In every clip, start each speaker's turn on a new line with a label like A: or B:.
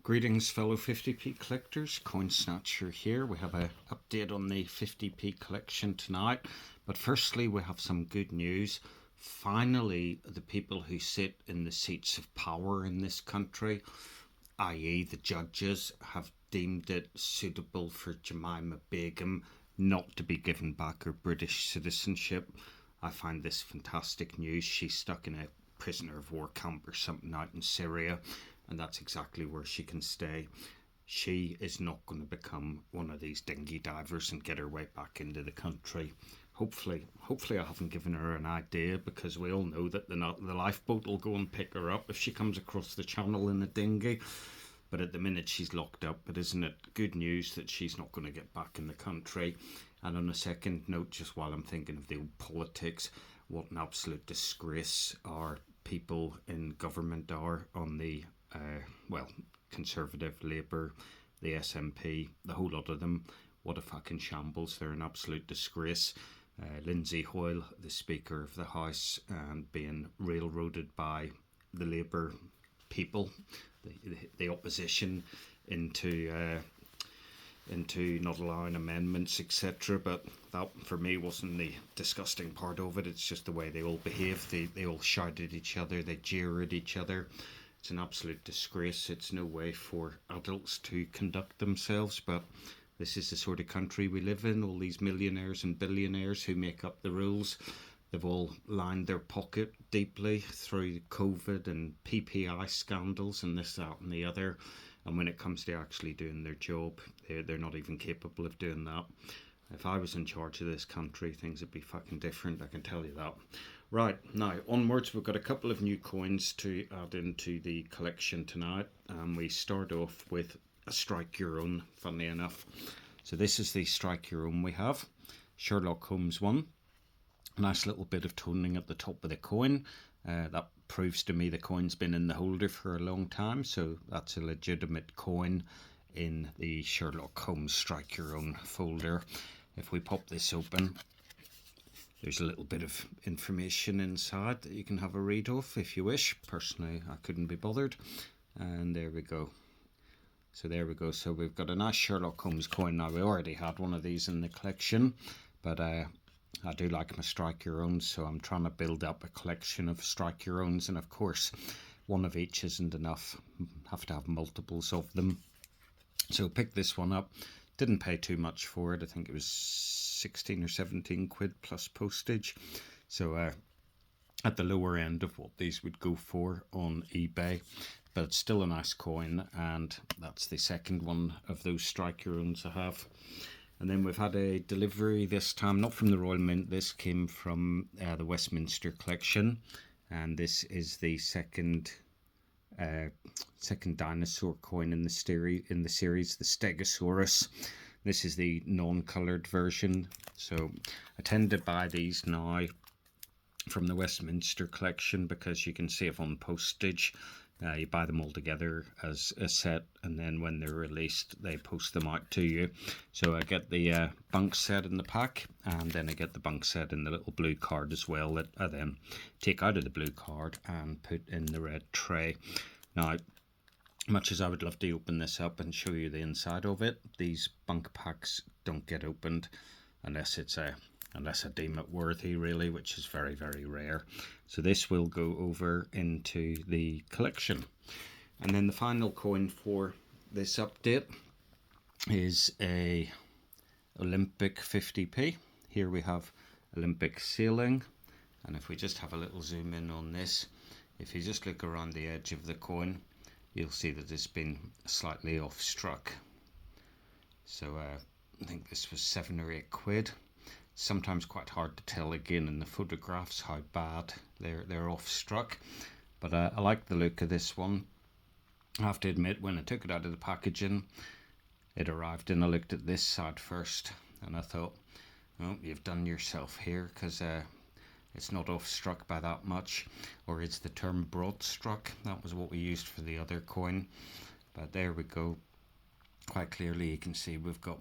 A: Greetings fellow 50p collectors, Coin Snatcher here. We have an update on the 50p collection tonight, but firstly we have some good news. Finally, the people who sit in the seats of power in this country, i.e. the judges, have deemed it suitable for Jemima Begum not to be given back her British citizenship. I find this fantastic news. She's stuck in a prisoner of war camp or something out in Syria, and that's exactly where she can stay. She is not going to become one of these dinghy divers and get her way back into the country. Hopefully I haven't given her an idea, because we all know that the lifeboat will go and pick her up if she comes across the channel in a dinghy. But at the minute she's locked up. But isn't it good news that she's not going to get back in the country? And on a second note, just while I'm thinking of the old politics, what an absolute disgrace our people in government are on the Conservative, Labour, the SNP, the whole lot of them. What a fucking shambles. They're an absolute disgrace. Lindsay Hoyle, the Speaker of the House, and being railroaded by the Labour people, the opposition, into not allowing amendments, etc. But that for me wasn't the disgusting part of it. It's just the way they all behave. They all shout at each other, they jeer at each other. It's an absolute disgrace. It's no way for adults to conduct themselves, but this is the sort of country we live in. All these millionaires and billionaires who make up the rules, they've all lined their pocket deeply through COVID and PPI scandals and this, that and the other. And when it comes to actually doing their job, they're not even capable of doing that. If I was in charge of this country, things would be fucking different, I can tell you that. Right, now onwards, we've got a couple of new coins to add into the collection tonight. And we start off with a Strike Your Own, funnily enough. So this is the Strike Your Own we have. Sherlock Holmes one. A nice little bit of toning at the top of the coin. That proves to me the coin's been in the holder for a long time, so that's a legitimate coin in the Sherlock Holmes Strike Your Own folder. If we pop this open, there's a little bit of information inside that you can have a read of if you wish. Personally, I couldn't be bothered. And there we go. So there we go. So we've got a nice Sherlock Holmes coin. Now, we already had one of these in the collection, but I do like my Strike Your Owns, so I'm trying to build up a collection of Strike Your Owns, and of course one of each isn't enough. Have to have multiples of them. So pick this one up. Didn't pay too much for it. I think it was 16 or 17 quid plus postage. So at the lower end of what these would go for on eBay, but it's still a nice coin, and that's the second one of those Strike Your Owns I have. And then we've had a delivery this time, not from the Royal Mint. This came from the Westminster Collection, and this is the second dinosaur coin in the series, the Stegosaurus. This is the non-coloured version. So I tend to buy these now from the Westminster Collection because you can save on postage. You buy them all together as a set, and then when they're released they post them out to you. So I get the bunk set in the pack, and then I get the bunk set in the little blue card as well, that I then take out of the blue card and put in the red tray. Now, much as I would love to open this up and show you the inside of it, these bunk packs don't get opened unless I deem it worthy, really, which is very, very rare. So this will go over into the collection. And then the final coin for this update is a Olympic 50p. Here we have Olympic sailing. And if we just have a little zoom in on this, if you just look around the edge of the coin, you'll see that it's been slightly off struck. So I think this was 7 or 8 quid. Sometimes quite hard to tell again in the photographs how bad they're off struck, but I like the look of this one. I have to admit, when I took it out of the packaging, it arrived and I looked at this side first, and I thought, oh, you've done yourself here, because it's not off struck by that much, or is the term broad struck? That was what we used for the other coin. But there we go. Quite clearly you can see we've got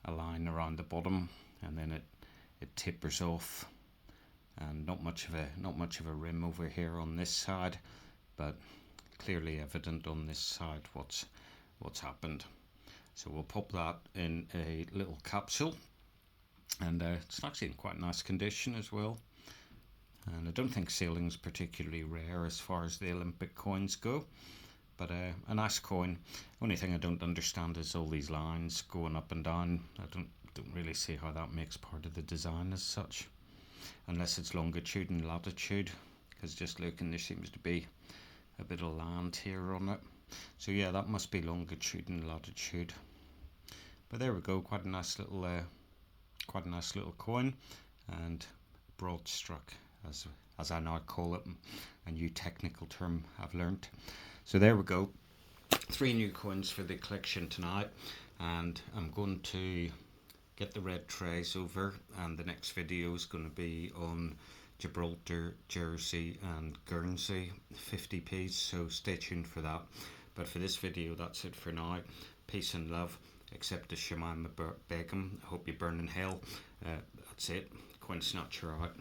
A: a line around the bottom, and then it tapers off, and not much of a rim over here on this side, but clearly evident on this side what's happened. So we'll pop that in a little capsule, and it's actually in quite nice condition as well. And I don't think sailing's particularly rare as far as the Olympic coins go, but a nice coin. Only thing I don't understand is all these lines going up and down. I don't really see how that makes part of the design as such, unless it's longitude and latitude, because just looking, there seems to be a bit of land here on it. So yeah, that must be longitude and latitude. But there we go, quite a nice little coin, and broad struck, as I now call it, a new technical term I've learnt. So there we go, 3 new coins for the collection tonight, and I'm going to get the red trays over, and the next video is going to be on Gibraltar, Jersey and Guernsey 50p's, so stay tuned for that. But for this video, that's it for now. Peace and love, except to Shemima Begum. I hope you burn in hell. That's it. Coin Snatcher out.